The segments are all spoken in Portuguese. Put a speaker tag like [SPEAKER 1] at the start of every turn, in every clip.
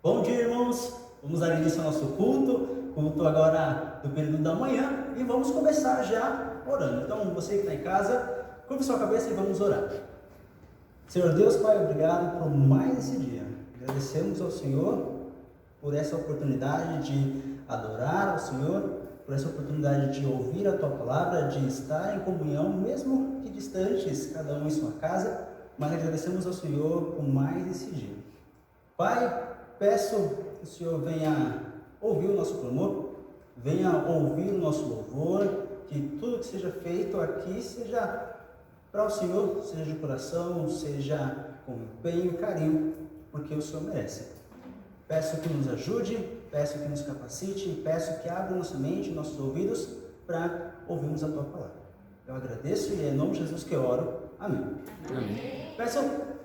[SPEAKER 1] Bom dia, irmãos. Vamos dar início ao nosso culto agora do período da manhã, e vamos começar já orando. Então, você que está em casa, curva sua cabeça e vamos orar. Senhor Deus, Pai, obrigado por mais esse dia. Agradecemos ao Senhor por essa oportunidade de adorar ao Senhor, por essa oportunidade de ouvir a Tua palavra, de estar em comunhão, mesmo que distantes, cada um em sua casa, mas agradecemos ao Senhor por mais esse dia. Pai, peço que o Senhor venha ouvir o nosso clamor, venha ouvir o nosso louvor, que tudo que seja feito aqui seja para o Senhor, seja de coração, seja com empenho e carinho, porque o Senhor merece. Peço que nos ajude, peço que nos capacite, peço que abra nossa mente, nossos ouvidos, para ouvirmos a Tua palavra. Eu agradeço e é em nome de Jesus que eu oro. Amém. Amém. Peço,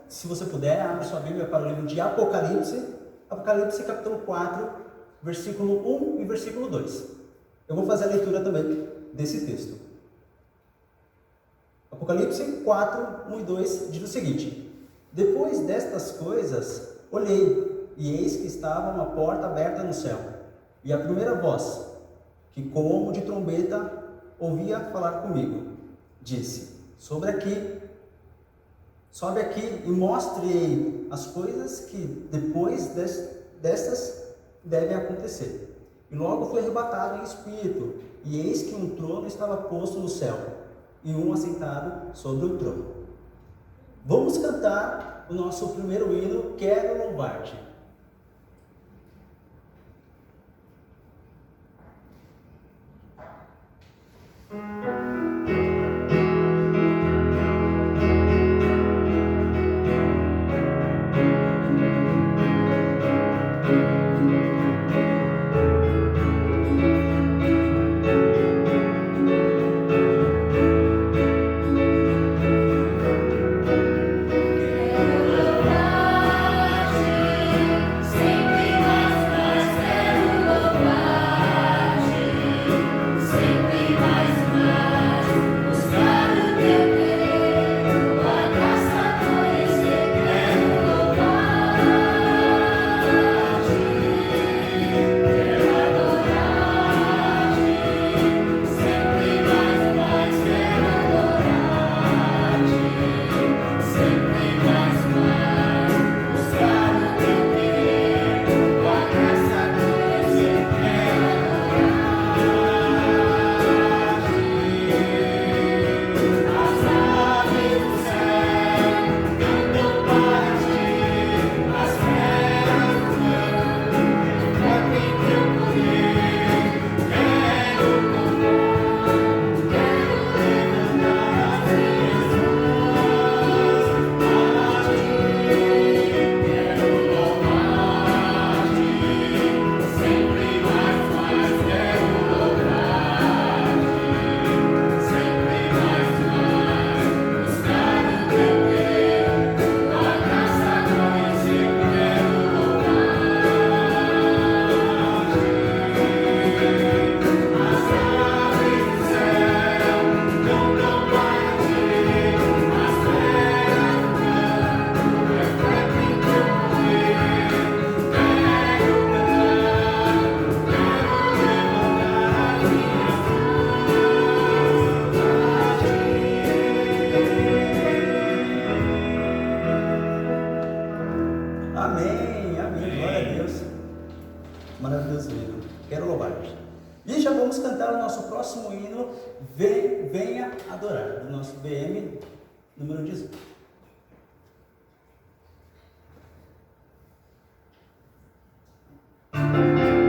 [SPEAKER 1] se você puder, abra sua Bíblia para o livro de Apocalipse, Apocalipse capítulo 4, versículo 1 e versículo 2. Eu vou fazer a leitura também desse texto. Apocalipse 4, 1 e 2 diz o seguinte: Depois destas coisas, olhei, e eis que estava uma porta aberta no céu, e a primeira voz, que como de trombeta ouvia falar comigo, disse: Sobe aqui e mostre as coisas que depois destas devem acontecer. E logo foi arrebatado em espírito, e eis que um trono estava posto no céu, e um assentado sobre o trono. Vamos cantar o nosso primeiro hino, Quero Louvar-te. Venha Adorar, do nosso BM número 18.
[SPEAKER 2] Maravilhoso.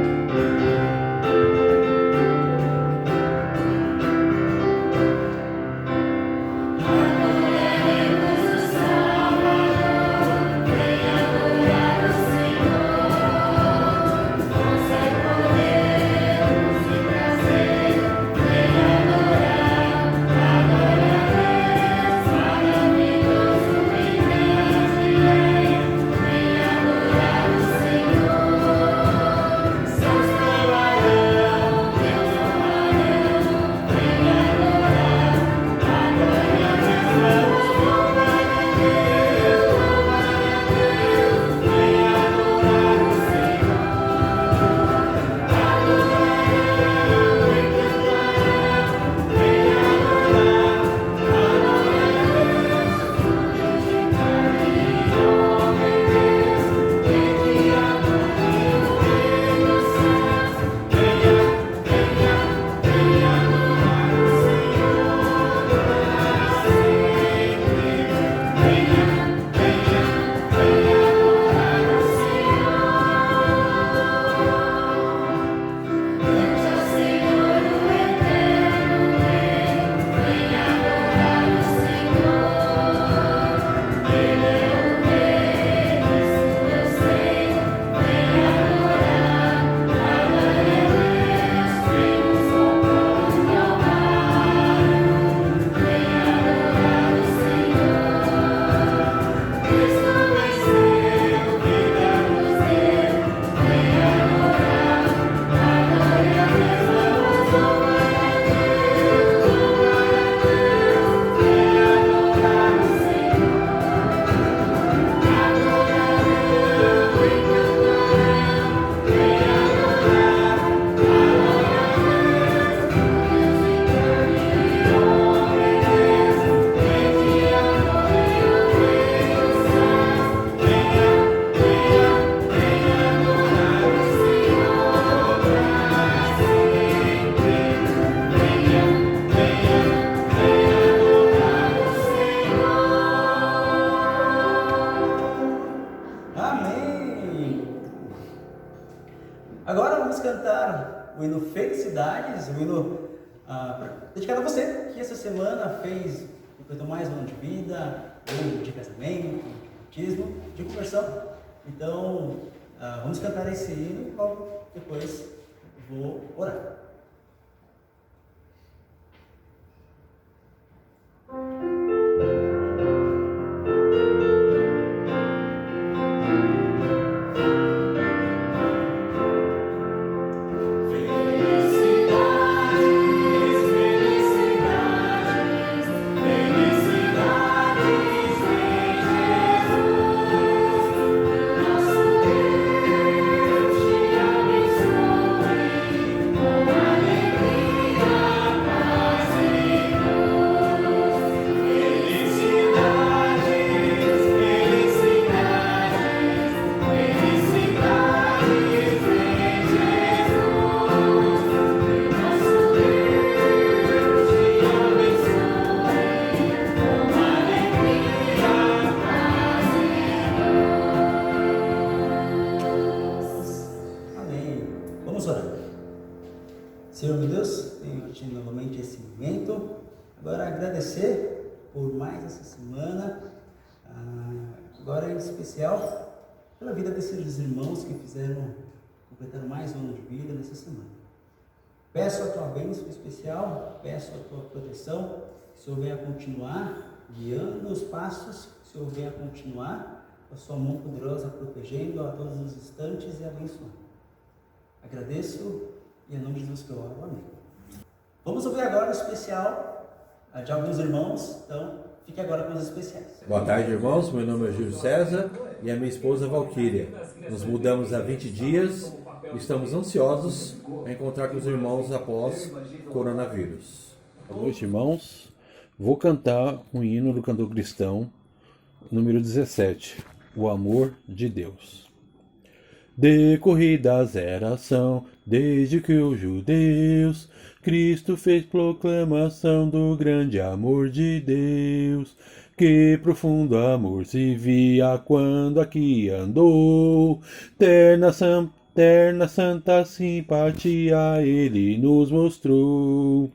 [SPEAKER 1] o hino Felicidades, o hino dedicado a você que essa semana fez, completou mais um ano de vida, ou de casamento, de batismo, de conversão. Então, vamos cantar esse hino e logo depois vou orar. Senhor meu Deus, venho a Ti novamente esse momento, agora agradecer por mais essa semana, agora em especial pela vida desses irmãos que completaram mais um ano de vida nessa semana. Peço a Tua bênção especial, peço a Tua proteção, que o Senhor venha continuar guiando os passos, que o Senhor venha continuar com a Sua mão poderosa protegendo a todos os instantes e abençoando. Agradeço. E em nome de Jesus que eu oro, amém. Vamos ouvir agora o especial de alguns irmãos, então fique agora com os especiais.
[SPEAKER 2] Boa tarde, irmãos. Meu nome é Júlio César e a minha esposa Valquíria. Nos mudamos há 20 dias e estamos ansiosos a encontrar com os irmãos após coronavírus. Boa noite, irmãos. Vou cantar um hino do cantor cristão, número 17, O Amor de Deus. Decorridas eras são, desde que os judeus, Cristo fez proclamação do grande amor de Deus. Que profundo amor se via quando aqui andou, terna santa simpatia ele nos mostrou.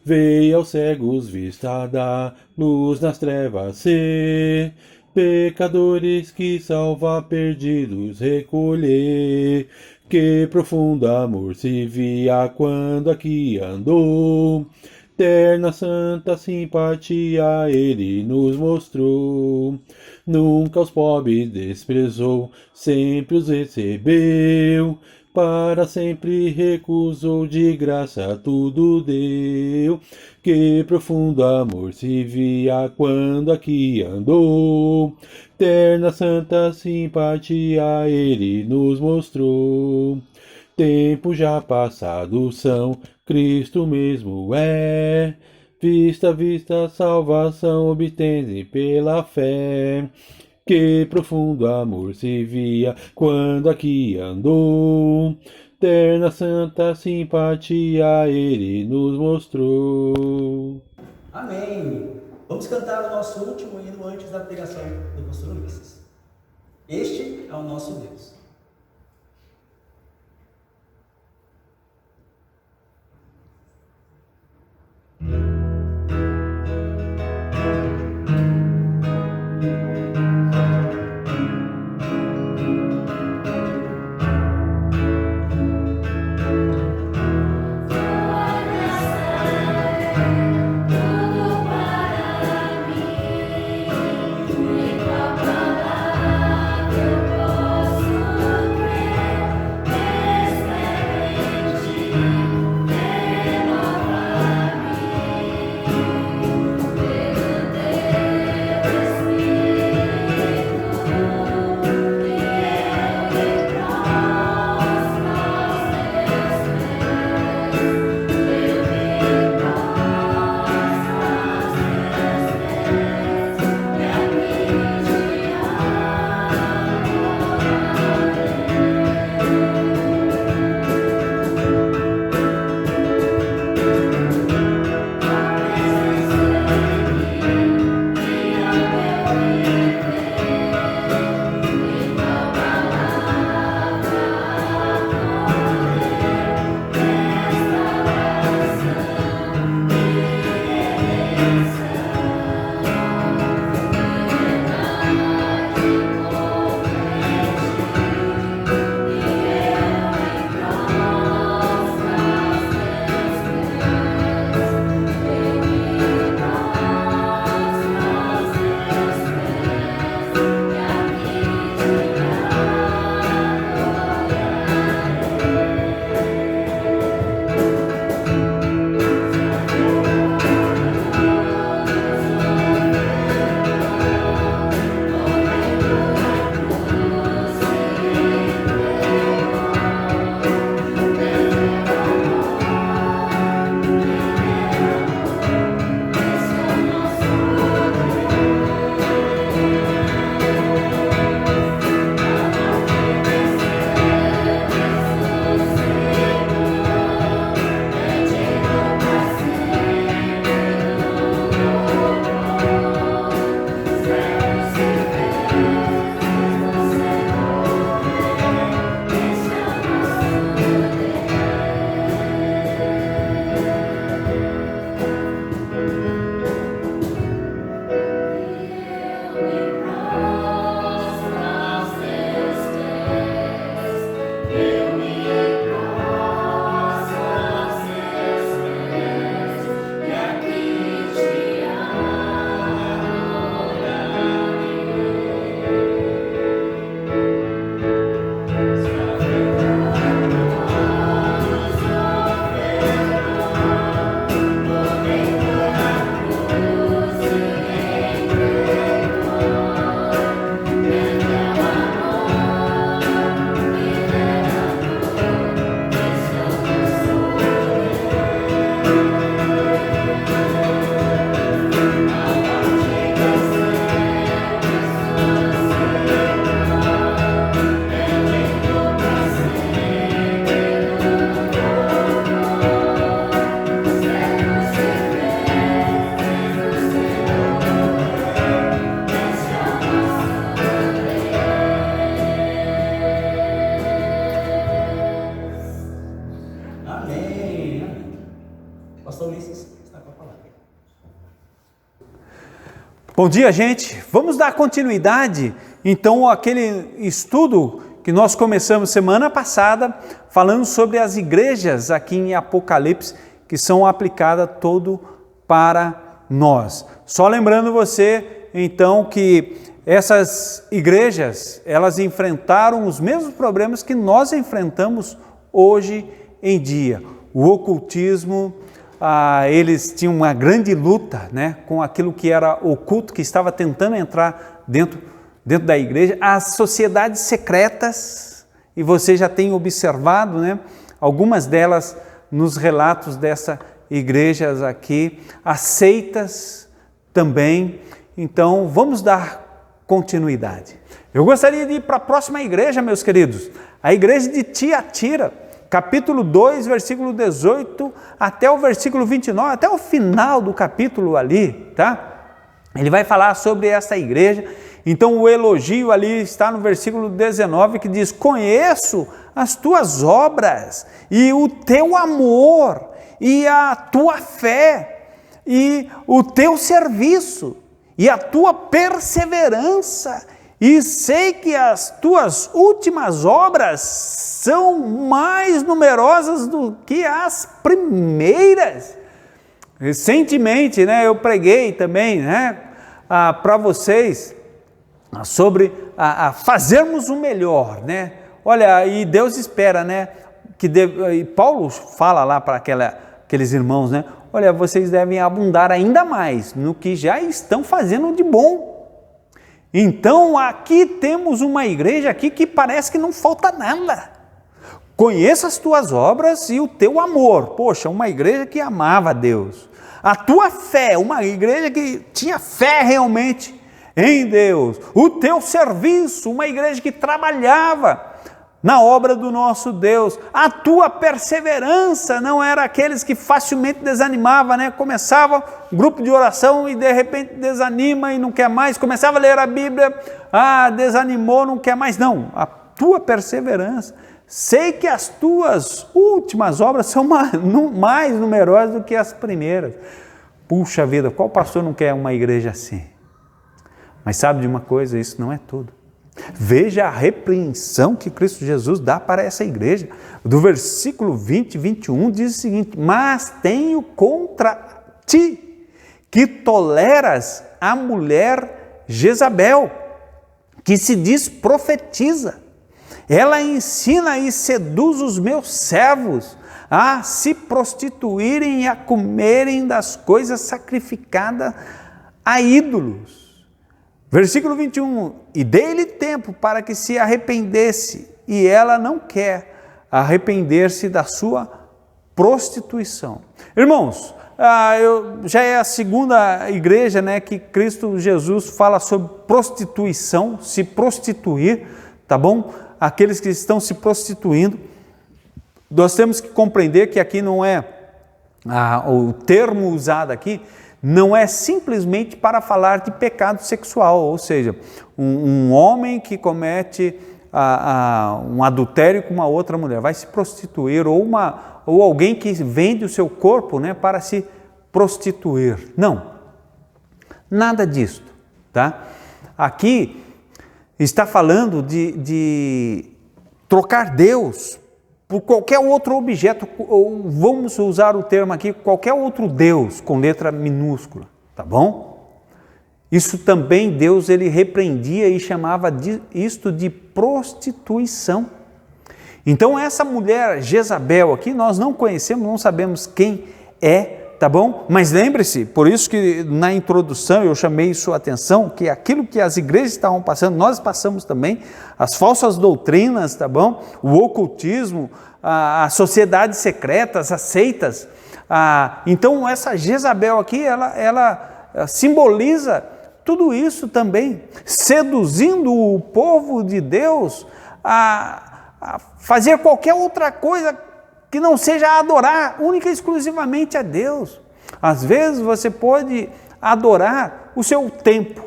[SPEAKER 2] Veio aos cegos vista da luz nas trevas ser, pecadores que salva perdidos recolher. Que profundo amor se via quando aqui andou, terna santa simpatia ele nos mostrou. Nunca os pobres desprezou, sempre os recebeu, para sempre recusou, de graça tudo deu. Que profundo amor se via quando aqui andou, terna santa simpatia ele nos mostrou. Tempos já passados são, Cristo mesmo é, vista, salvação obtende pela fé. Que profundo amor se via quando aqui andou, terna santa simpatia ele nos mostrou.
[SPEAKER 1] Amém. Vamos cantar o nosso último hino antes da pregação do pastor Ulisses. Este é o nosso Deus.
[SPEAKER 3] Posso Bom dia, gente. Vamos dar continuidade, então, àquele estudo que nós começamos semana passada, falando sobre as igrejas aqui em Apocalipse, que são aplicadas todo para nós. Só lembrando você, então, que essas igrejas, elas enfrentaram os mesmos problemas que nós enfrentamos hoje em dia. O ocultismo, eles tinham uma grande luta, né, com aquilo que era oculto, que estava tentando entrar dentro da igreja. As sociedades secretas, e você já tem observado, né, algumas delas nos relatos dessas igrejas aqui, as seitas também. Então, vamos dar continuidade. Eu gostaria de ir para a próxima igreja, meus queridos, a igreja de Tiatira, capítulo 2, versículo 18 até o versículo 29, até o final do capítulo ali, tá? Ele vai falar sobre essa igreja. Então o elogio ali está no versículo 19, que diz: conheço as tuas obras e o teu amor e a tua fé e o teu serviço e a tua perseverança, e sei que as tuas últimas obras são mais numerosas do que as primeiras. Recentemente, né, eu preguei também, né, para vocês sobre fazermos o melhor, né? Olha, e Deus espera, né, e Paulo fala lá para aqueles irmãos, né? Olha, vocês devem abundar ainda mais no que já estão fazendo de bom. Então aqui temos uma igreja aqui que parece que não falta nada. Conheça as tuas obras e o teu amor. Poxa, uma igreja que amava a Deus. A tua fé, uma igreja que tinha fé realmente em Deus. O teu serviço, uma igreja que trabalhava na obra do nosso Deus. A tua perseverança, não era aqueles que facilmente desanimavam, né? Começava um grupo de oração e de repente desanima e não quer mais. Começava a ler a Bíblia, desanimou, não quer mais. Não, a tua perseverança. Sei que as tuas últimas obras são mais numerosas do que as primeiras. Puxa vida, qual pastor não quer uma igreja assim? Mas sabe de uma coisa, isso não é tudo. Veja a repreensão que Cristo Jesus dá para essa igreja. Do versículo 20 e 21 diz o seguinte: mas tenho contra ti que toleras a mulher Jezabel, que se diz profetiza. Ela ensina e seduz os meus servos a se prostituírem e a comerem das coisas sacrificadas a ídolos. Versículo 21, e dei-lhe tempo para que se arrependesse, e ela não quer arrepender-se da sua prostituição. Irmãos, já é a segunda igreja, né, que Cristo Jesus fala sobre prostituição, se prostituir, tá bom? Aqueles que estão se prostituindo. Nós temos que compreender que aqui não é, o termo usado aqui, não é simplesmente para falar de pecado sexual, ou seja, um homem que comete um adultério com uma outra mulher, vai se prostituir, ou alguém que vende o seu corpo, né, para se prostituir. Não, nada disso, tá? Aqui está falando de trocar Deus por qualquer outro objeto, ou vamos usar o termo aqui, qualquer outro Deus com letra minúscula, tá bom? Isso também Deus ele repreendia e chamava isto de prostituição. Então essa mulher Jezabel aqui, nós não conhecemos, não sabemos quem é, tá bom? Mas lembre-se, por isso que na introdução eu chamei sua atenção, que aquilo que as igrejas estavam passando, nós passamos também, as falsas doutrinas, tá bom? O ocultismo, as sociedades secretas, as seitas. Então essa Jezabel aqui, ela simboliza tudo isso também, seduzindo o povo de Deus a fazer qualquer outra coisa que não seja adorar única e exclusivamente a Deus. Às vezes você pode adorar o seu tempo.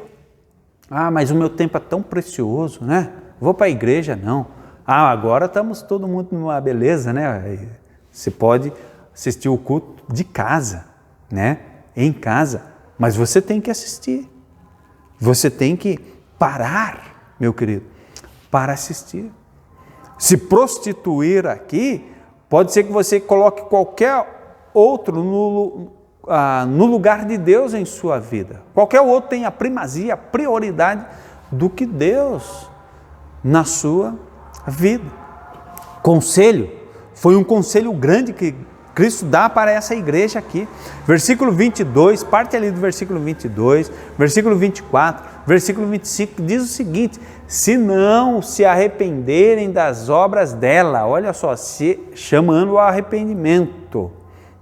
[SPEAKER 3] Mas o meu tempo é tão precioso, né? Vou para a igreja, não. Agora estamos todo mundo numa beleza, né? Você pode assistir o culto de casa, né? Em casa, mas você tem que assistir. Você tem que parar, meu querido, para assistir. Se prostituir aqui, pode ser que você coloque qualquer outro no lugar de Deus em sua vida. Qualquer outro tem a primazia, a prioridade do que Deus na sua vida. Conselho, foi um conselho grande que Cristo dá para essa igreja aqui. Versículo 22, parte ali do versículo 22, versículo 24, versículo 25, diz o seguinte: se não se arrependerem das obras dela, olha só, se chamando ao arrependimento,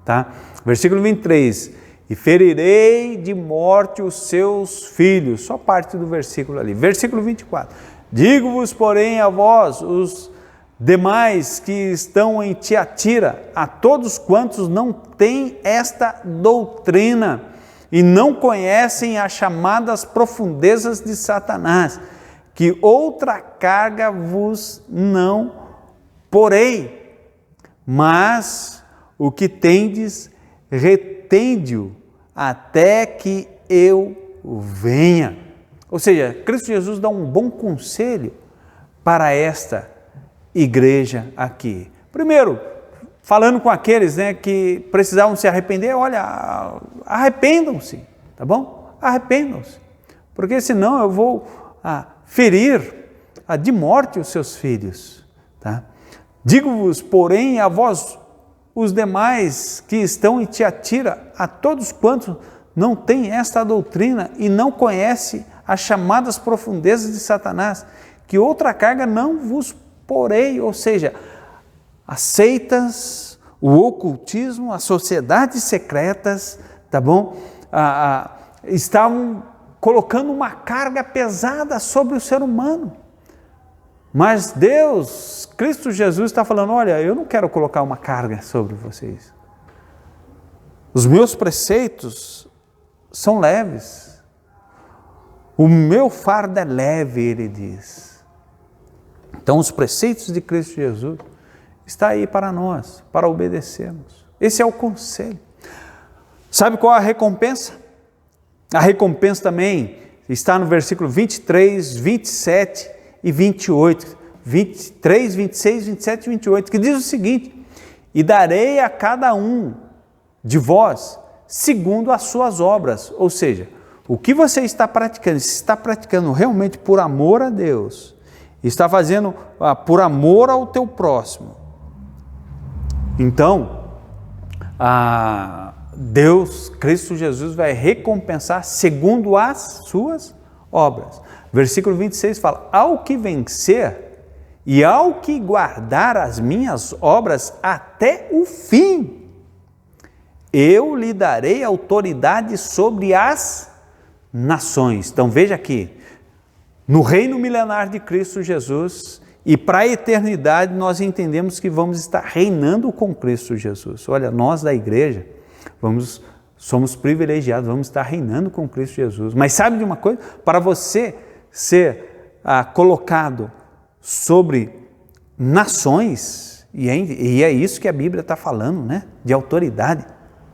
[SPEAKER 3] tá? Versículo 23, e ferirei de morte os seus filhos, só parte do versículo ali. Versículo 24, digo-vos, porém, a vós, os demais que estão em Tiatira, a todos quantos não têm esta doutrina e não conhecem as chamadas profundezas de Satanás, que outra carga vos não porei, mas o que tendes, retende-o até que eu venha. Ou seja, Cristo Jesus dá um bom conselho para esta igreja aqui. Primeiro, falando com aqueles, que precisavam se arrepender, olha, arrependam-se, tá bom? Arrependam-se, porque senão eu vou ferir de morte os seus filhos, tá? Digo-vos, porém, a vós, os demais que estão em Tiatira, a todos quantos não têm esta doutrina e não conhecem as chamadas profundezas de Satanás, que outra carga não vos porei, ou seja, as seitas, o ocultismo, as sociedades secretas, tá bom? Estavam colocando uma carga pesada sobre o ser humano. Mas Deus, Cristo Jesus está falando, olha, eu não quero colocar uma carga sobre vocês. Os meus preceitos são leves. O meu fardo é leve, ele diz. Então, os preceitos de Cristo Jesus estão aí para nós, para obedecermos. Esse é o conselho. Sabe qual é a recompensa? A recompensa também está no versículo 23, 27 e 28. 23, 26, 27 e 28, que diz o seguinte: e darei a cada um de vós segundo as suas obras. Ou seja, o que você está praticando, se está praticando realmente por amor a Deus, está fazendo por amor ao teu próximo, então Deus, Cristo Jesus, vai recompensar segundo as suas obras. Versículo 26 fala: ao que vencer e ao que guardar as minhas obras até o fim, eu lhe darei autoridade sobre as nações. Então veja aqui, no reino milenar de Cristo Jesus e para a eternidade, nós entendemos que vamos estar reinando com Cristo Jesus. Olha, nós da igreja somos privilegiados, vamos estar reinando com Cristo Jesus. Mas sabe de uma coisa? Para você ser colocado sobre nações, e é isso que a Bíblia está falando, de autoridade.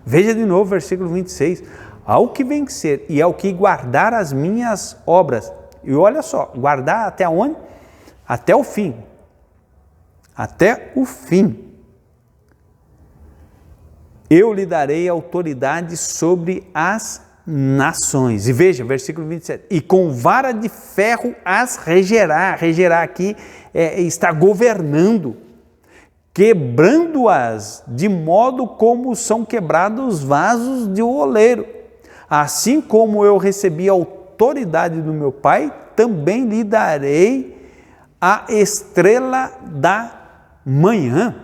[SPEAKER 3] Veja de novo o versículo 26. Ao que vencer e ao que guardar as minhas obras. E olha só, guardar até onde? Até o fim. Até o fim. Eu lhe darei autoridade sobre as nações. E veja, versículo 27. E com vara de ferro as regerá. Regerá aqui está governando, quebrando-as de modo como são quebrados os vasos de oleiro. Assim como eu recebi a autoridade do meu Pai, também lhe darei a estrela da manhã.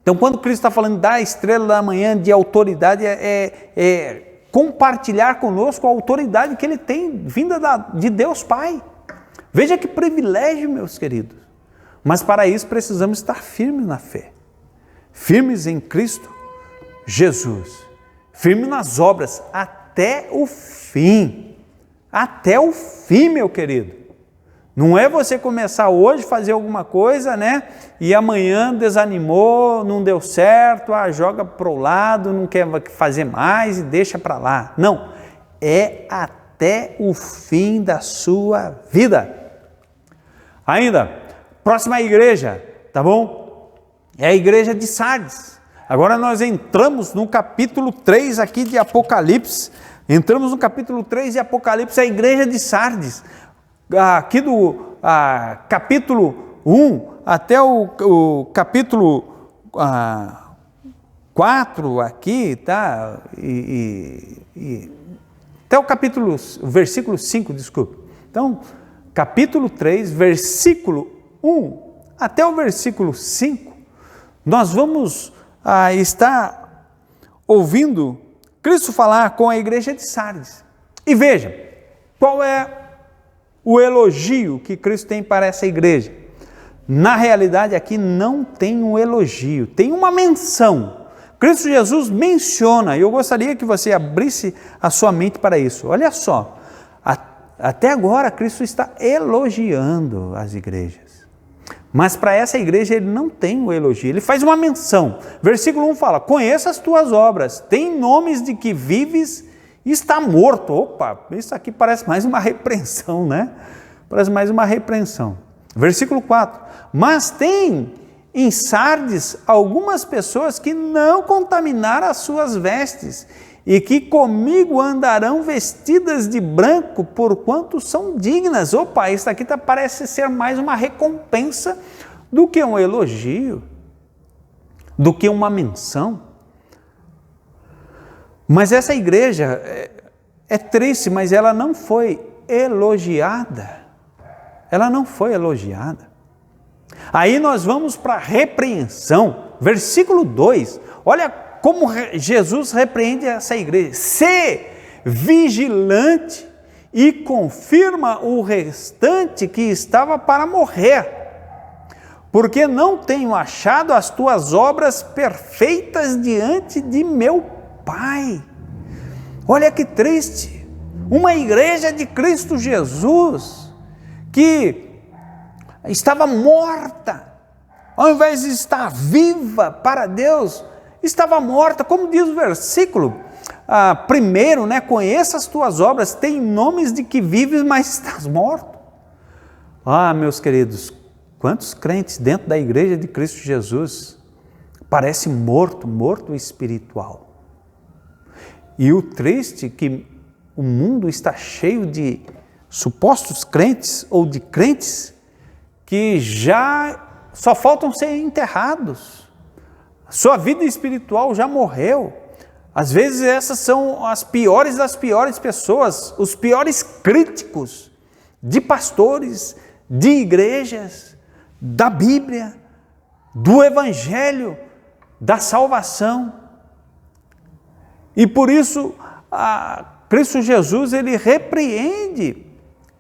[SPEAKER 3] Então, quando Cristo está falando da estrela da manhã, de autoridade, é compartilhar conosco a autoridade que Ele tem, vinda de Deus Pai. Veja que privilégio, meus queridos. Mas para isso precisamos estar firmes na fé, firmes em Cristo Jesus, firmes nas obras, até o fim. Até o fim, meu querido. Não é você começar hoje a fazer alguma coisa, e amanhã desanimou, não deu certo, joga para o lado, não quer fazer mais e deixa para lá. Não, é até até o fim da sua vida. Ainda, próxima igreja, tá bom? É a igreja de Sardes. Agora nós entramos no capítulo 3 aqui de Apocalipse. Entramos no capítulo 3 de Apocalipse, a igreja de Sardes. Aqui do capítulo 1 até o capítulo 4 aqui, tá? Até o versículo 5, desculpe. Então, capítulo 3, versículo 1 até o versículo 5, nós vamos estar ouvindo Cristo falar com a igreja de Sardes. E veja, qual é o elogio que Cristo tem para essa igreja? Na realidade, aqui não tem um elogio, tem uma menção. Cristo Jesus menciona, e eu gostaria que você abrisse a sua mente para isso. Olha só, até agora Cristo está elogiando as igrejas. Mas para essa igreja ele não tem o elogio, ele faz uma menção. Versículo 1 fala: conheça as tuas obras, tem nomes de que vives e está morto. Opa, isso aqui parece mais uma repreensão, né? Parece mais uma repreensão. Versículo 4: mas tem em Sardes algumas pessoas que não contaminaram as suas vestes e que comigo andarão vestidas de branco, porquanto são dignas. Opa, isso aqui parece ser mais uma recompensa do que um elogio, do que uma menção. Mas essa igreja é triste, mas ela não foi elogiada. Ela não foi elogiada. Aí nós vamos para a repreensão, versículo 2, olha como Jesus repreende essa igreja: sê vigilante e confirma o restante que estava para morrer, porque não tenho achado as tuas obras perfeitas diante de meu Pai. Olha que triste, uma igreja de Cristo Jesus, que estava morta, ao invés de estar viva para Deus, estava morta, como diz o versículo primeiro, né? Conheça as tuas obras, tem nomes de que vives, mas estás morto. Meus queridos, quantos crentes dentro da igreja de Cristo Jesus parece morto espiritual. E o triste é que o mundo está cheio de supostos crentes ou de crentes que já só faltam ser enterrados. Sua vida espiritual já morreu. Às vezes essas são as piores das piores pessoas, os piores críticos de pastores, de igrejas, da Bíblia, do Evangelho, da salvação. E por isso, Cristo Jesus, ele repreende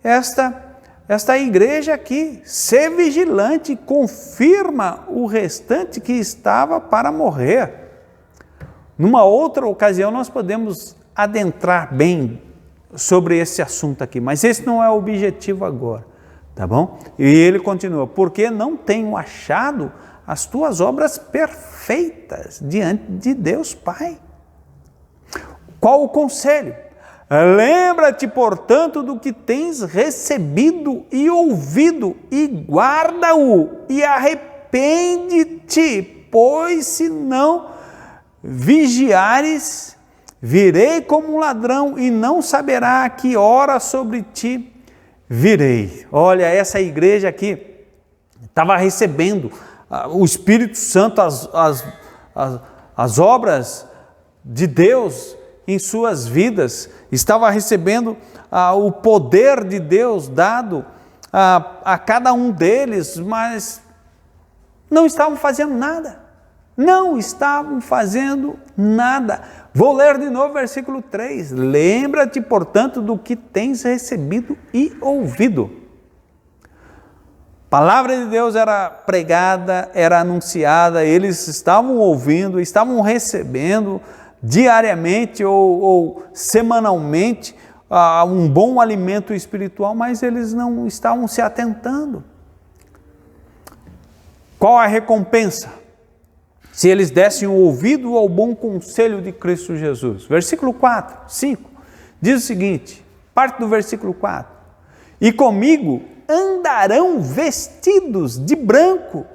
[SPEAKER 3] esta igreja aqui: ser vigilante, confirma o restante que estava para morrer. Numa outra ocasião nós podemos adentrar bem sobre esse assunto aqui, mas esse não é o objetivo agora, tá bom? E ele continua: porque não tenho achado as tuas obras perfeitas diante de Deus Pai. Qual o conselho? Lembra-te, portanto, do que tens recebido e ouvido, e guarda-o, e arrepende-te, pois se não vigiares, virei como um ladrão, e não saberá a que hora sobre ti virei. Olha, essa igreja aqui estava recebendo o Espírito Santo, as obras de Deus em suas vidas, estava recebendo o poder de Deus dado a cada um deles, mas não estavam fazendo nada. Não estavam fazendo nada. Vou ler de novo o versículo 3. Lembra-te, portanto, do que tens recebido e ouvido. A palavra de Deus era pregada, era anunciada, eles estavam ouvindo, estavam recebendo diariamente ou semanalmente um bom alimento espiritual, mas eles não estavam se atentando. Qual a recompensa? Se eles dessem o ouvido ao bom conselho de Cristo Jesus. Versículo 4, 5, diz o seguinte: parte do versículo 4. E comigo andarão vestidos de branco,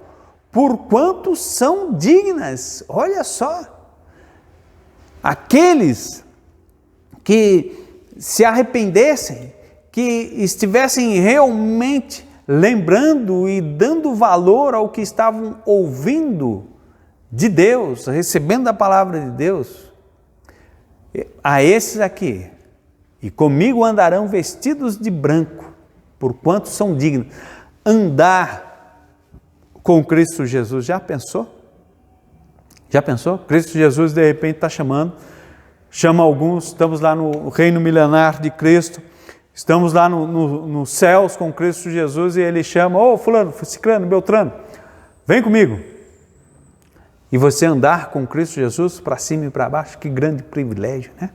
[SPEAKER 3] porquanto são dignas. Olha só, aqueles que se arrependessem, que estivessem realmente lembrando e dando valor ao que estavam ouvindo de Deus, recebendo a palavra de Deus, a esses aqui, e comigo andarão vestidos de branco, porquanto são dignos. Andar com Cristo Jesus, já pensou? Já pensou? Cristo Jesus de repente está chama alguns, estamos lá no reino milenar de Cristo, estamos lá nos céus com Cristo Jesus e ele chama, ô fulano, ciclano, beltrano, vem comigo. E você andar com Cristo Jesus para cima e para baixo, que grande privilégio, né?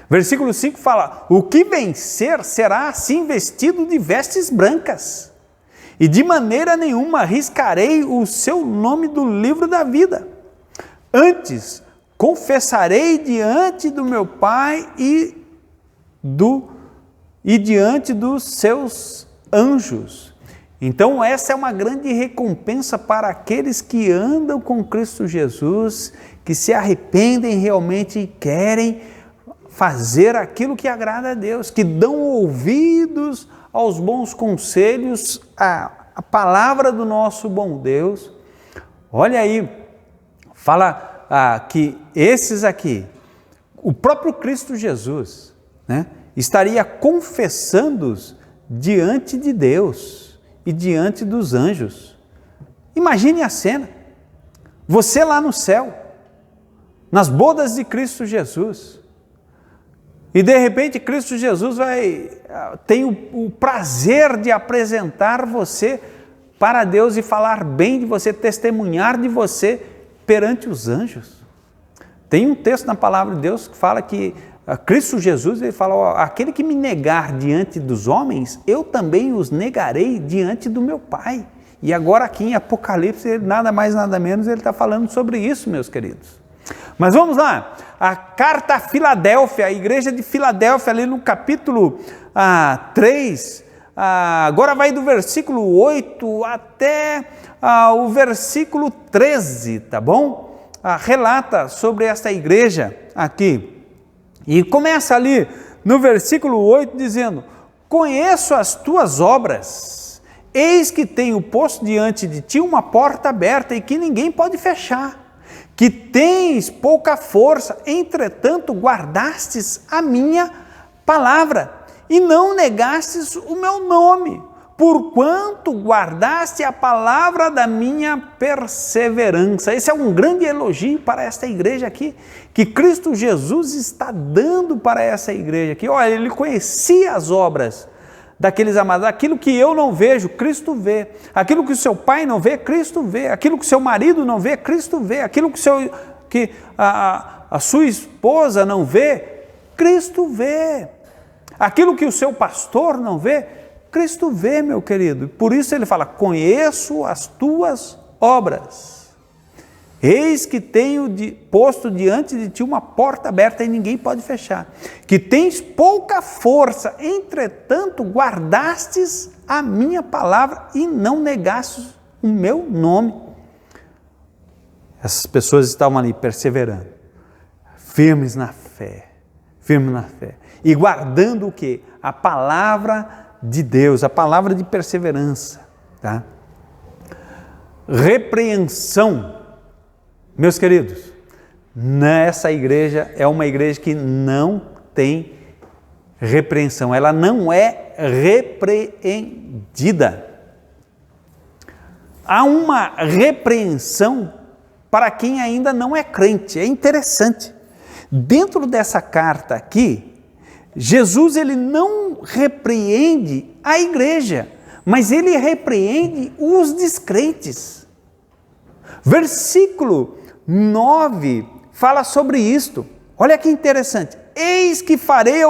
[SPEAKER 3] Versículo 5 fala, o que vencer será assim vestido de vestes brancas, e de maneira nenhuma riscarei o seu nome do livro da vida. Antes, confessarei diante do meu Pai e diante dos seus anjos. Então essa é uma grande recompensa para aqueles que andam com Cristo Jesus, que se arrependem realmente e querem fazer aquilo que agrada a Deus, que dão ouvidos aos bons conselhos, a palavra do nosso bom Deus. Olha aí, fala que esses aqui, o próprio Cristo Jesus, né, estaria confessando-os diante de Deus e diante dos anjos. Imagine a cena, você lá no céu, nas bodas de Cristo Jesus, e de repente Cristo Jesus tem o prazer de apresentar você para Deus e falar bem de você, testemunhar de você perante os anjos. Tem um texto na palavra de Deus que fala que Cristo Jesus, ele fala, aquele que me negar diante dos homens, eu também os negarei diante do meu Pai. E agora aqui em Apocalipse, nada mais nada menos, ele está falando sobre isso, meus queridos. Mas vamos lá, a carta a Filadélfia, a igreja de Filadélfia, ali no capítulo 3, agora vai do versículo 8 até o versículo 13, tá bom? Relata sobre esta igreja aqui, e começa ali no versículo 8 dizendo, conheço as tuas obras, eis que tenho posto diante de ti uma porta aberta e que ninguém pode fechar, que tens pouca força, entretanto guardastes a minha palavra e não negastes o meu nome, porquanto guardaste a palavra da minha perseverança. Esse é um grande elogio para esta igreja aqui, que Cristo Jesus está dando para essa igreja aqui. Olha, ele conhecia as obras daqueles amados, aquilo que eu não vejo, Cristo vê, aquilo que o seu pai não vê, Cristo vê, aquilo que o seu marido não vê, Cristo vê, aquilo que a sua esposa não vê, Cristo vê, aquilo que o seu pastor não vê, Cristo vê, meu querido. Por isso ele fala, conheço as tuas obras, eis que tenho posto diante de ti uma porta aberta e ninguém pode fechar, que tens pouca força, entretanto guardastes a minha palavra e não negastes o meu nome. Essas pessoas estavam ali perseverando, firmes na fé, e guardando o quê? A palavra de Deus, a palavra de perseverança, tá? Repreensão, meus queridos, nessa igreja é uma igreja que não tem repreensão, ela não é repreendida. Há uma repreensão para quem ainda não é crente. É interessante. Dentro dessa carta aqui, Jesus ele não repreende a igreja, mas ele repreende os descrentes. Versículo 9 fala sobre isto. Olha que interessante. Eis que farei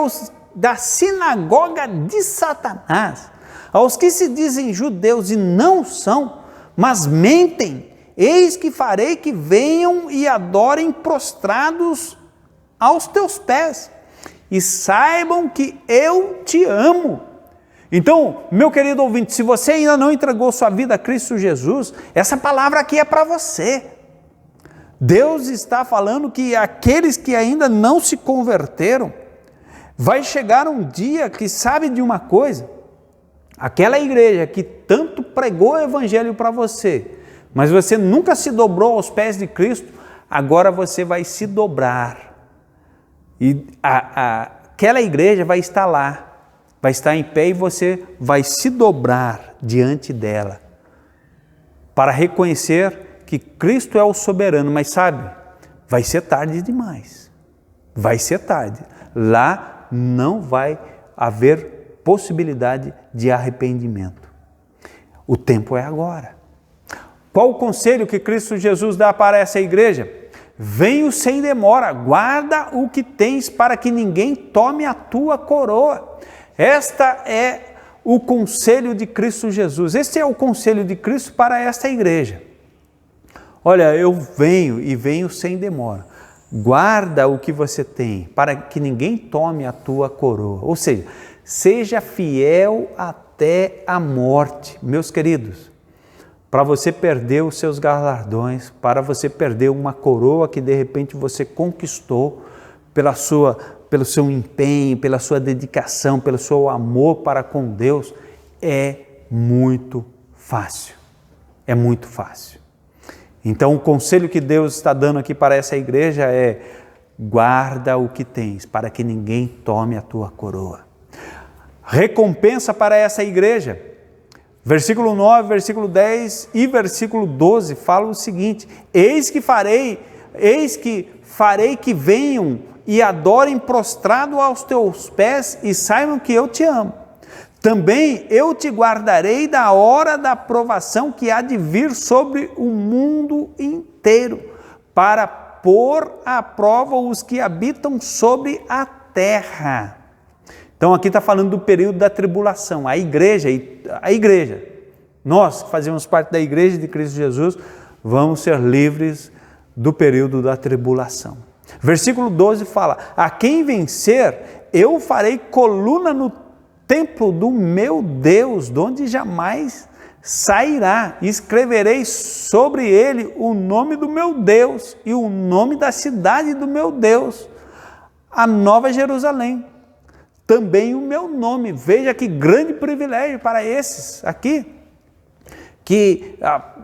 [SPEAKER 3] da sinagoga de Satanás, aos que se dizem judeus e não são, mas mentem, eis que farei que venham e adorem prostrados aos teus pés. e saibam que eu te amo. Então, meu querido ouvinte, se você ainda não entregou sua vida a Cristo Jesus, essa palavra aqui é para você. Deus está falando que aqueles que ainda não se converteram, vai chegar um dia que sabe de uma coisa, aquela igreja que tanto pregou o evangelho para você, mas você nunca se dobrou aos pés de Cristo, agora você vai se dobrar. E aquela igreja vai estar lá, vai estar em pé e você vai se dobrar diante dela, para reconhecer que Cristo é o soberano, mas sabe, vai ser tarde demais, vai ser tarde, lá não vai haver possibilidade de arrependimento, o tempo é agora. Qual o conselho que Cristo Jesus dá para essa igreja? Venho sem demora, guarda o que tens para que ninguém tome a tua coroa. Esta é o conselho de Cristo Jesus, este é o conselho de Cristo para esta igreja. Olha, eu venho e venho sem demora, guarda o que você tem para que ninguém tome a tua coroa, ou seja, seja fiel até a morte, meus queridos. Para você perder os seus galardões, para você perder uma coroa que de repente você conquistou pelo seu empenho, pela sua dedicação, pelo seu amor para com Deus, é muito fácil. É muito fácil. Então o conselho que Deus está dando aqui para essa igreja é: guarda o que tens, para que ninguém tome a tua coroa. Recompensa para essa igreja. Versículo 9, versículo 10 e versículo 12 fala o seguinte: eis que farei que venham e adorem prostrado aos teus pés e saibam que eu te amo. Também eu te guardarei da hora da provação que há de vir sobre o mundo inteiro, para pôr à prova os que habitam sobre a terra. Então aqui está falando do período da tribulação, a igreja, nós que fazemos parte da igreja de Cristo Jesus, vamos ser livres do período da tribulação. Versículo 12 fala: a quem vencer, eu farei coluna no templo do meu Deus, de onde jamais sairá, e escreverei sobre ele o nome do meu Deus e o nome da cidade do meu Deus, a Nova Jerusalém. Também o meu nome. Veja que grande privilégio para esses aqui, que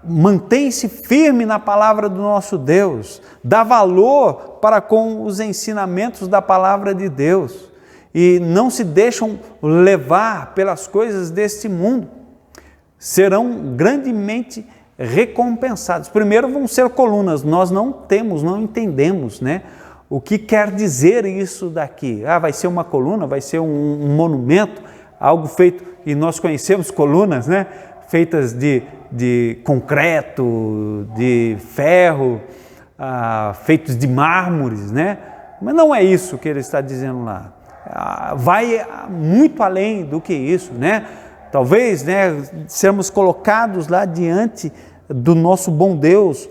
[SPEAKER 3] mantém-se firme na palavra do nosso Deus, dá valor para com os ensinamentos da palavra de Deus e não se deixam levar pelas coisas deste mundo, serão grandemente recompensados. Primeiro vão ser colunas, nós não entendemos, né? O que quer dizer isso daqui? Vai ser uma coluna, vai ser um monumento, algo feito, e nós conhecemos colunas, né? Feitas de concreto, de ferro, feitos de mármores, né? Mas não é isso que ele está dizendo lá. Vai muito além do que isso, né? Talvez, né, sermos colocados lá diante do nosso bom Deus,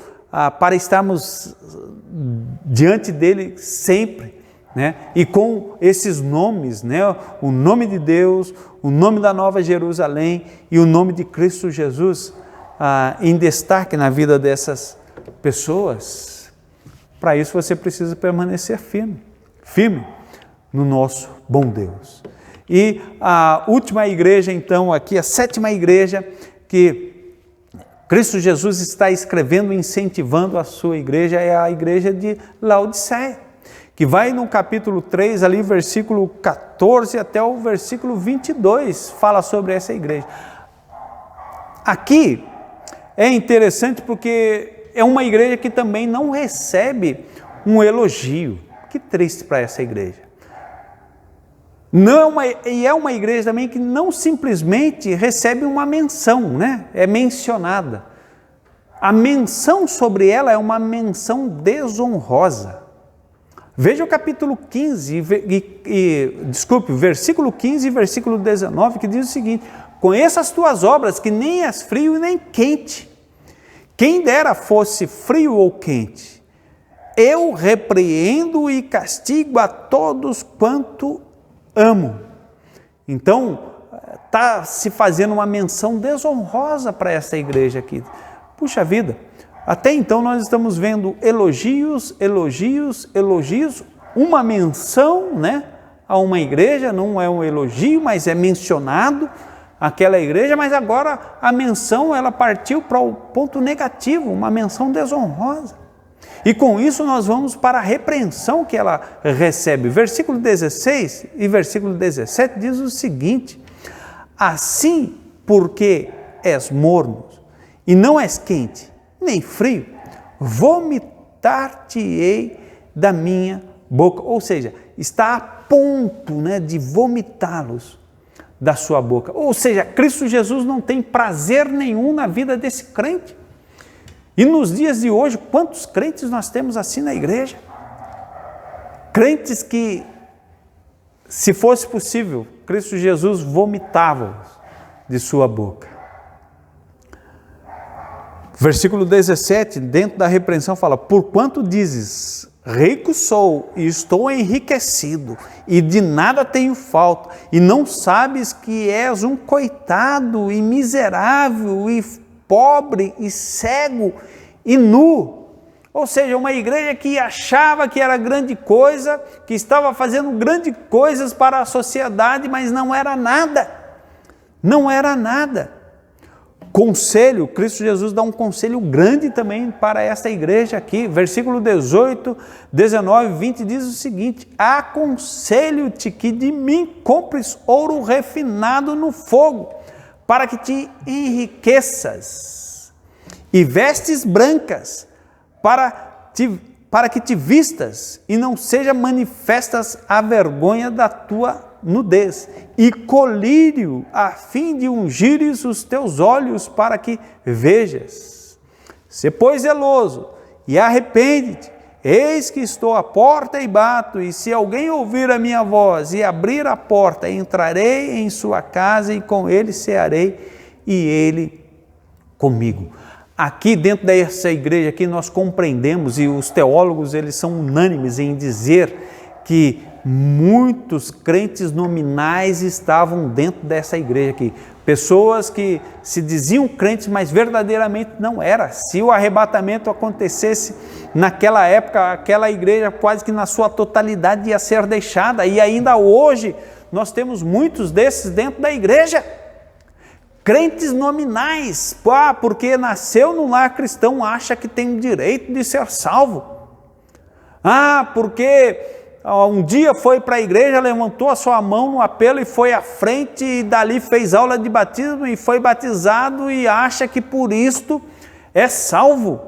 [SPEAKER 3] para estarmos diante dele sempre, né? E com esses nomes, né? O nome de Deus, o nome da Nova Jerusalém e o nome de Cristo Jesus em destaque na vida dessas pessoas. Para isso você precisa permanecer firme no nosso bom Deus. E a última igreja então aqui, a sétima igreja que Cristo Jesus está escrevendo, incentivando a sua igreja, é a igreja de Laodiceia, que vai no capítulo 3, ali versículo 14 até o versículo 22, fala sobre essa igreja. Aqui é interessante porque é uma igreja que também não recebe um elogio. Que triste para essa igreja. É uma igreja também que não simplesmente recebe uma menção, né? É mencionada. A menção sobre ela é uma menção desonrosa. Veja o capítulo 15, versículo 15 e versículo 19, que diz o seguinte: conheça as tuas obras, que nem és frio nem quente. Quem dera fosse frio ou quente. eu repreendo e castigo a todos quanto amo. Então, está se fazendo uma menção desonrosa para essa igreja aqui. Puxa vida, até então nós estamos vendo elogios, uma menção, né, a uma igreja, não é um elogio, mas é mencionado aquela igreja, mas agora a menção ela partiu para o ponto negativo, uma menção desonrosa. E com isso nós vamos para a repreensão que ela recebe. Versículo 16 e versículo 17 diz o seguinte: assim, porque és morno e não és quente, nem frio, vomitar-te-ei da minha boca. Ou seja, está a ponto, né, de vomitá-los da sua boca. Ou seja, Cristo Jesus não tem prazer nenhum na vida desse crente. E nos dias de hoje, quantos crentes nós temos assim na igreja? Crentes que, se fosse possível, Cristo Jesus vomitava-os de sua boca. Versículo 17, dentro da repreensão, fala: porquanto dizes, rico sou e estou enriquecido, e de nada tenho falta, e não sabes que és um coitado e miserável e pobre e cego e nu. Ou seja, uma igreja que achava que era grande coisa, que estava fazendo grandes coisas para a sociedade, mas não era nada. Não era nada. Conselho, Cristo Jesus dá um conselho grande também para esta igreja aqui. Versículo 18, 19, 20 diz o seguinte: aconselho-te que de mim compres ouro refinado no fogo, para que te enriqueças, e vestes brancas, para que te vistas, e não seja manifestas a vergonha da tua nudez, e colírio, a fim de ungires os teus olhos, para que vejas. Se, pois, zeloso, e arrepende-te, eis que estou à porta e bato, e se alguém ouvir a minha voz e abrir a porta, entrarei em sua casa, e com ele cearei, e ele comigo. Aqui dentro dessa igreja aqui nós compreendemos, e os teólogos eles são unânimes em dizer que muitos crentes nominais estavam dentro dessa igreja aqui. Pessoas que se diziam crentes, mas verdadeiramente não era. Se o arrebatamento acontecesse naquela época, aquela igreja quase que na sua totalidade ia ser deixada. E ainda hoje nós temos muitos desses dentro da igreja. Crentes nominais, porque nasceu no lar cristão, acha que tem o direito de ser salvo. Porque um dia foi para a igreja, levantou a sua mão no apelo e foi à frente, e dali fez aula de batismo e foi batizado, e acha que por isto é salvo.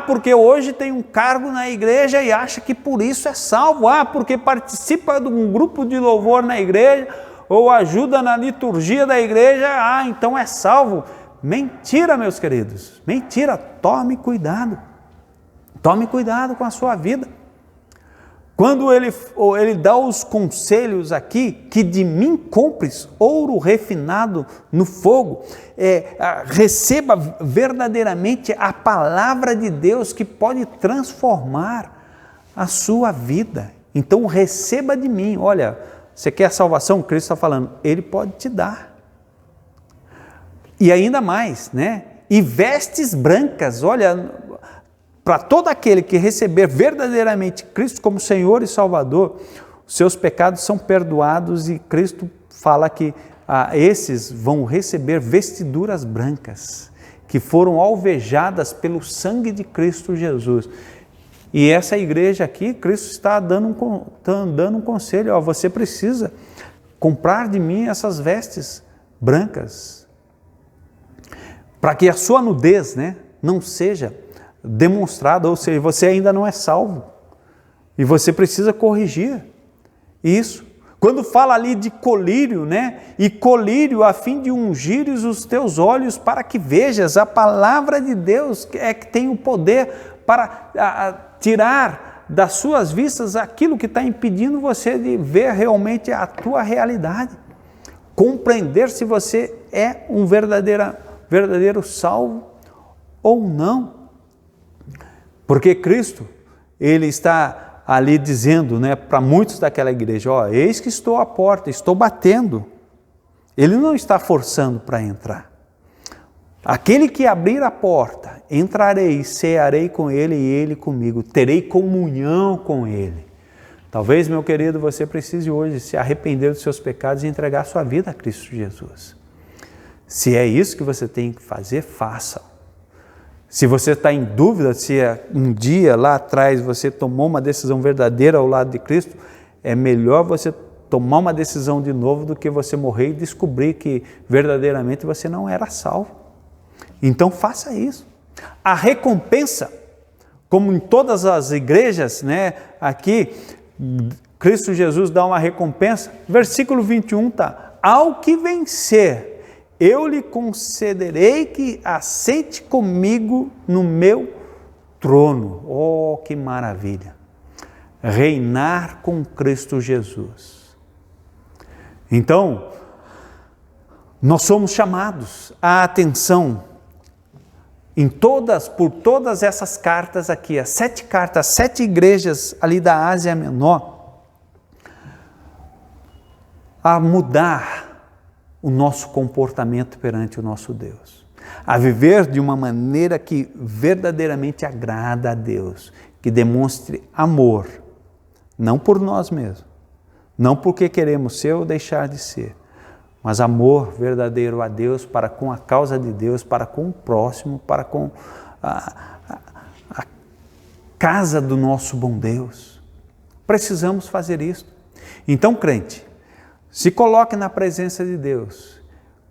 [SPEAKER 3] Porque hoje tem um cargo na igreja e acha que por isso é salvo. Porque participa de um grupo de louvor na igreja, ou ajuda na liturgia da igreja, então é salvo. Mentira, meus queridos, mentira. Tome cuidado com a sua vida. Quando ele dá os conselhos aqui, que de mim compres ouro refinado no fogo, receba verdadeiramente a palavra de Deus que pode transformar a sua vida. Então receba de mim. Olha, você quer salvação? Cristo está falando, Ele pode te dar. E ainda mais, né? E vestes brancas, olha, para todo aquele que receber verdadeiramente Cristo como Senhor e Salvador, os seus pecados são perdoados, e Cristo fala que esses vão receber vestiduras brancas, que foram alvejadas pelo sangue de Cristo Jesus. E essa igreja aqui, Cristo está dando um conselho, você precisa comprar de mim essas vestes brancas, para que a sua nudez, né, não seja demonstrada, ou seja, você ainda não é salvo, e você precisa corrigir isso. Quando fala ali de colírio, né, e colírio a fim de ungires os teus olhos para que vejas, a palavra de Deus é que tem o poder para tirar das suas vistas aquilo que está impedindo você de ver realmente a tua realidade, compreender se você é um verdadeiro salvo ou não. Porque Cristo, ele está ali dizendo, né, para muitos daquela igreja, ó, eis que estou à porta, estou batendo. Ele não está forçando para entrar. Aquele que abrir a porta, entrarei, cearei com ele e ele comigo, terei comunhão com ele. Talvez, meu querido, você precise hoje se arrepender dos seus pecados e entregar sua vida a Cristo Jesus. Se é isso que você tem que fazer, faça. Se você está em dúvida se um dia lá atrás você tomou uma decisão verdadeira ao lado de Cristo, é melhor você tomar uma decisão de novo do que você morrer e descobrir que verdadeiramente você não era salvo. Então faça isso. A recompensa, como em todas as igrejas, né, aqui, Cristo Jesus dá uma recompensa. Versículo 21 tá: ao que vencer, eu lhe concederei que assente comigo no meu trono. Oh, que maravilha! Reinar com Cristo Jesus. Então, nós somos chamados à atenção por todas essas cartas aqui, as 7 cartas, 7 igrejas ali da Ásia Menor, a mudar o nosso comportamento perante o nosso Deus, a viver de uma maneira que verdadeiramente agrada a Deus, que demonstre amor, não por nós mesmos, não porque queremos ser ou deixar de ser, mas amor verdadeiro a Deus, para com a causa de Deus, para com o próximo, para com a casa do nosso bom Deus. Precisamos fazer isso. Então, crente, se coloque na presença de Deus,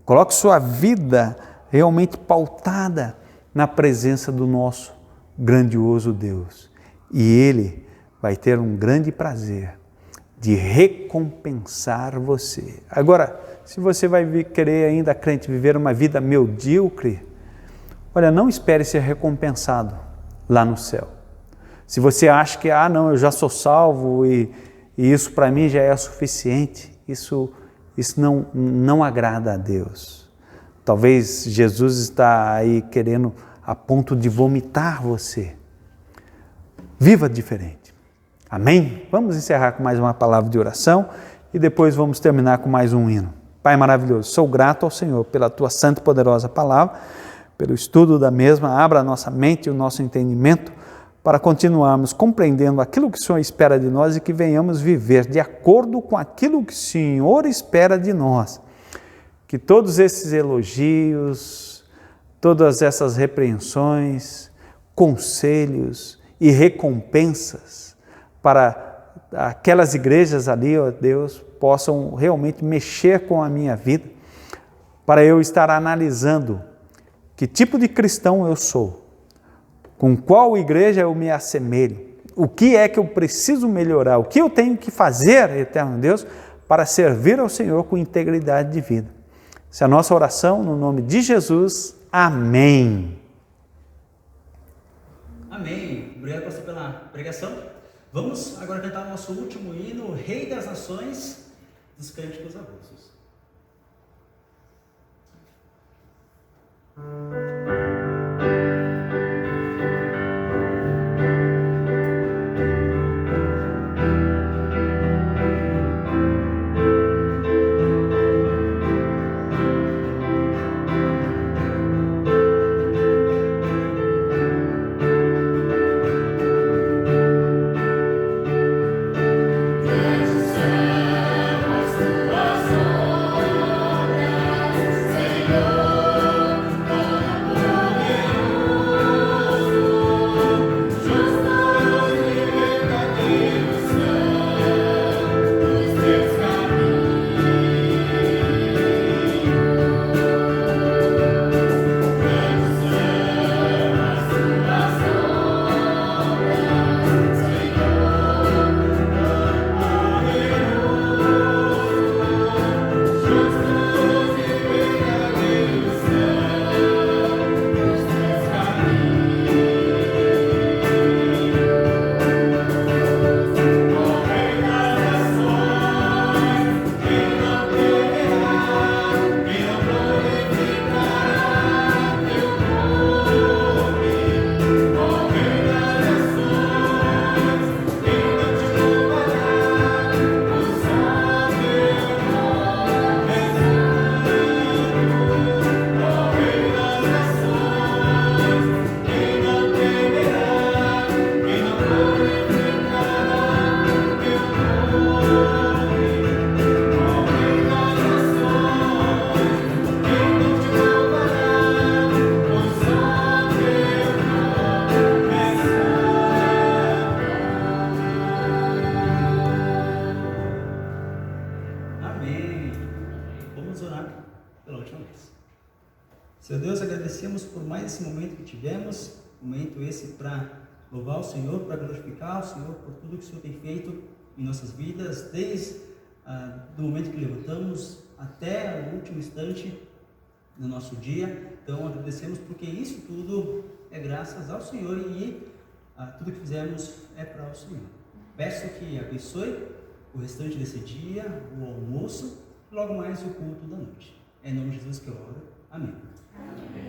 [SPEAKER 3] coloque sua vida realmente pautada na presença do nosso grandioso Deus, e Ele vai ter um grande prazer de recompensar você. Agora, se você vai querer ainda, crente, viver uma vida medíocre, olha, não espere ser recompensado lá no céu. Se você acha que, não, eu já sou salvo e isso para mim já é suficiente, isso não agrada a Deus. Talvez Jesus está aí querendo a ponto de vomitar você. Viva diferente. Amém? Vamos encerrar com mais uma palavra de oração e depois vamos terminar com mais um hino. Pai maravilhoso, sou grato ao Senhor pela Tua santa e poderosa palavra, pelo estudo da mesma. Abra a nossa mente e o nosso entendimento para continuarmos compreendendo aquilo que o Senhor espera de nós e que venhamos viver de acordo com aquilo que o Senhor espera de nós. Que todos esses elogios, todas essas repreensões, conselhos e recompensas para aquelas igrejas ali, ó Deus, possam realmente mexer com a minha vida, para eu estar analisando que tipo de cristão eu sou, com qual igreja eu me assemelho, o que é que eu preciso melhorar, o que eu tenho que fazer, eterno Deus, para servir ao Senhor com integridade de vida. Essa é a nossa oração, no nome de Jesus. Amém.
[SPEAKER 1] Amém. Obrigado, pastor, pela pregação. Vamos agora cantar o nosso último hino, Rei das Nações, dos Cânticos Avulsos.
[SPEAKER 4] Grande serás tu, ó
[SPEAKER 1] pela última vez. Senhor Deus, agradecemos por mais esse momento que tivemos, momento esse para louvar o Senhor, para glorificar o Senhor por tudo que o Senhor tem feito em nossas vidas, desde do momento que levantamos até o último instante do nosso dia. Então agradecemos porque isso tudo é graças ao Senhor e tudo que fizemos é para o Senhor. Peço que abençoe o restante desse dia, o almoço e logo mais o culto da noite. É em nome de Jesus que eu oro. Amém.
[SPEAKER 2] Amém.